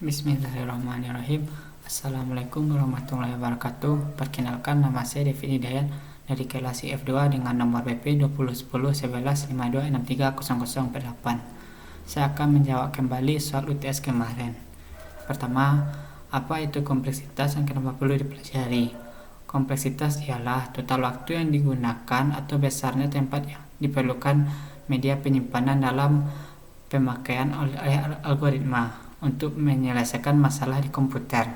Bismillahirrahmanirrahim. Assalamualaikum warahmatullahi wabarakatuh. Perkenalkan, nama saya Devin Hidayat dari kelas IF2 dengan nomor BP 20101152630048. Saya akan menjawab kembali soal UTS kemarin. Pertama, apa itu kompleksitas dan kenapa perlu dipelajari? Kompleksitas ialah total waktu yang digunakan atau besarnya tempat yang diperlukan media penyimpanan dalam pemakaian oleh algoritma untuk menyelesaikan masalah di komputer.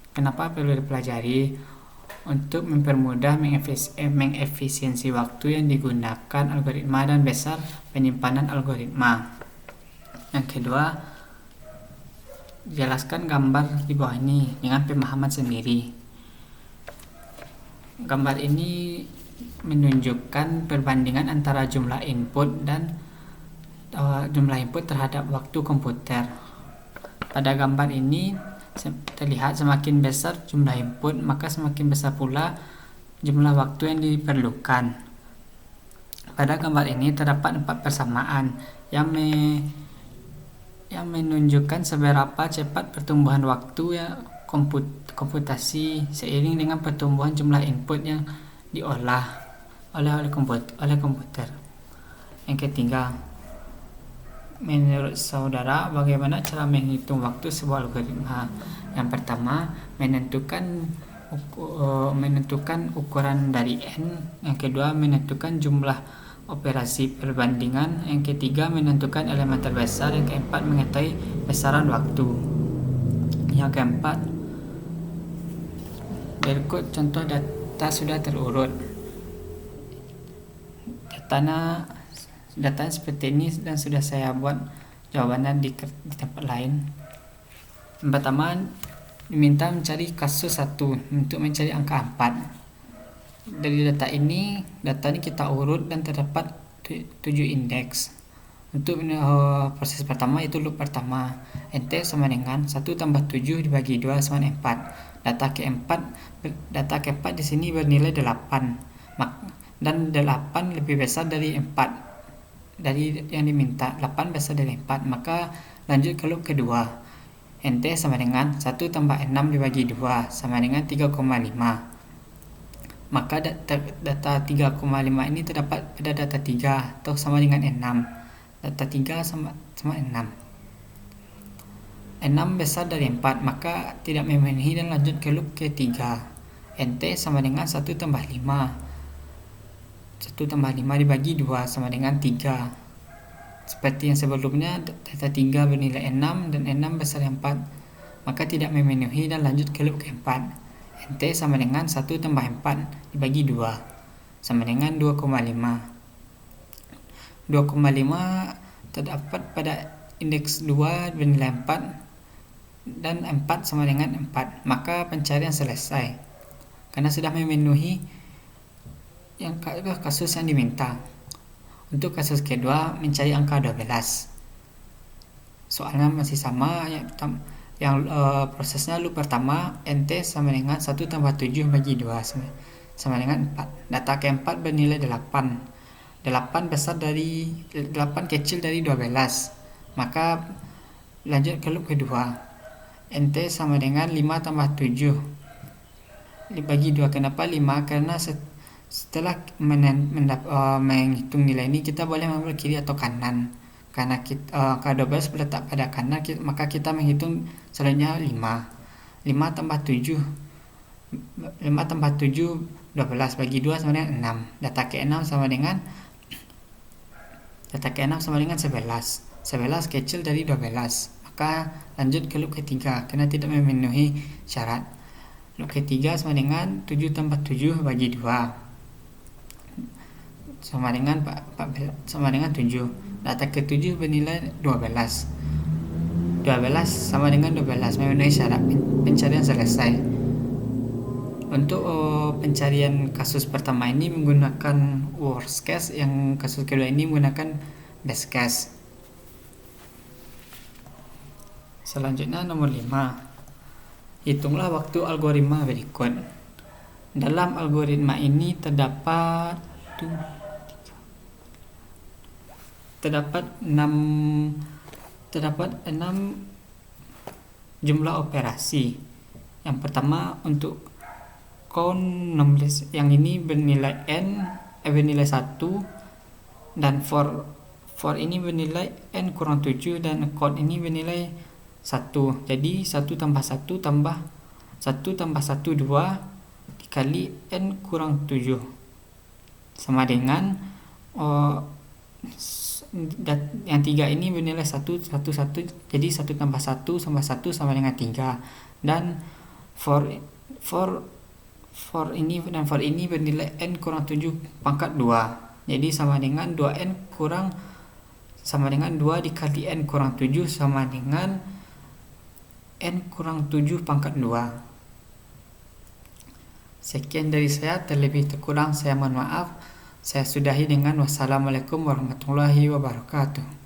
Kenapa perlu dipelajari? Untuk mempermudah mengefisiensi waktu yang digunakan algoritma dan besar penyimpanan algoritma. Yang kedua, jelaskan gambar di bawah ini dengan pemahaman sendiri. Gambar ini menunjukkan perbandingan antara jumlah input dan jumlah input terhadap waktu komputer. Pada gambar ini terlihat semakin besar jumlah input, maka semakin besar pula jumlah waktu yang diperlukan. Pada gambar ini terdapat 4 persamaan yang menunjukkan seberapa cepat pertumbuhan waktu ya komputasi seiring dengan pertumbuhan jumlah input yang diolah oleh komputer. Yang ketiga, menurut saudara, bagaimana cara menghitung waktu sebuah algoritma? Yang pertama, menentukan ukuran dari n. Yang kedua, menentukan jumlah operasi perbandingan. Yang ketiga, menentukan elemen terbesar. Yang keempat, mengetahui besaran waktu. Yang keempat, berikut contoh data sudah terurut. Datanya seperti ini dan sudah saya buat jawabannya di tempat lain. Yang pertama, diminta mencari kasus 1 untuk mencari angka 4. Dari data ini kita urut dan terdapat 7 indeks. Untuk proses pertama itu loop pertama, nt sama dengan 1 tambah 7 dibagi 2 sama 4. Data keempat di sini bernilai 8, dan 8 lebih besar dari 4 dari yang diminta. 8 besar dari 4, maka lanjut ke loop kedua. nt sama dengan 1 tambah 6 dibagi 2 sama dengan 3,5. Maka data 3,5 ini terdapat pada data 3 atau sama dengan 6. Data 3 sama 6. 6 besar dari 4, maka tidak memenuhi dan lanjut ke loop ketiga. nt sama dengan 1 tambah 5. 1 tambah 5 dibagi 2 sama dengan 3. Seperti yang sebelumnya, data 3 bernilai 6 dan 6 besar 4, maka tidak memenuhi dan lanjut ke loop keempat. nt sama dengan 1 tambah 4 dibagi 2 sama dengan 2,5. 2,5 terdapat pada indeks 2 bernilai 4 dan 4 sama dengan 4, maka pencarian selesai karena sudah memenuhi yang kasus yang diminta. Untuk kasus kedua, mencari angka 12. Soalnya masih sama, yang prosesnya loop pertama, nt sama dengan 1 tambah 7 bagi 2 sama dengan 4. Data keempat bernilai 8. 8 kecil dari 12, maka lanjut ke loop kedua. nt sama dengan 5 tambah 7 bagi 2. Kenapa 5? Karena setelah menghitung nilai ini, kita boleh mengambil kiri atau kanan. Karena angka 12 berletak pada kanan, maka kita menghitung selanjutnya 5 tambah 7 12 bagi 2 sama dengan 6. Data ke-6 sama dengan 11 kecil dari 12, maka lanjut ke loop ketiga karena tidak memenuhi syarat. Loop ketiga sama dengan 7 tambah 7 bagi 2 sama dengan 7. Data ke-7 bernilai 12 sama dengan 12, memenuhi syarat. Pencarian selesai. Untuk pencarian kasus pertama ini menggunakan worst case, yang kasus kedua ini menggunakan best case. Selanjutnya nomor 5. Hitunglah waktu algoritma berikut. Dalam algoritma ini terdapat 6 jumlah operasi. Yang pertama untuk count 16 yang ini bernilai bernilai 1, dan for ini bernilai n kurang 7, dan count ini bernilai 1. Jadi 1 tambah 1 tambah 1 tambah 1 2 dikali n kurang 7 sama dengan yang 3 ini bernilai 1 1 1, jadi 1 tambah 1 tambah 1 sama dengan 3, dan for ini dan for ini bernilai n kurang 7 pangkat 2, jadi sama dengan 2n kurang sama dengan 2 dikali n kurang 7 sama dengan n kurang 7 pangkat 2. Sekian dari saya, terlebih terkurang saya mohon maaf. Saya sudahi dengan wassalamualaikum warahmatullahi wabarakatuh.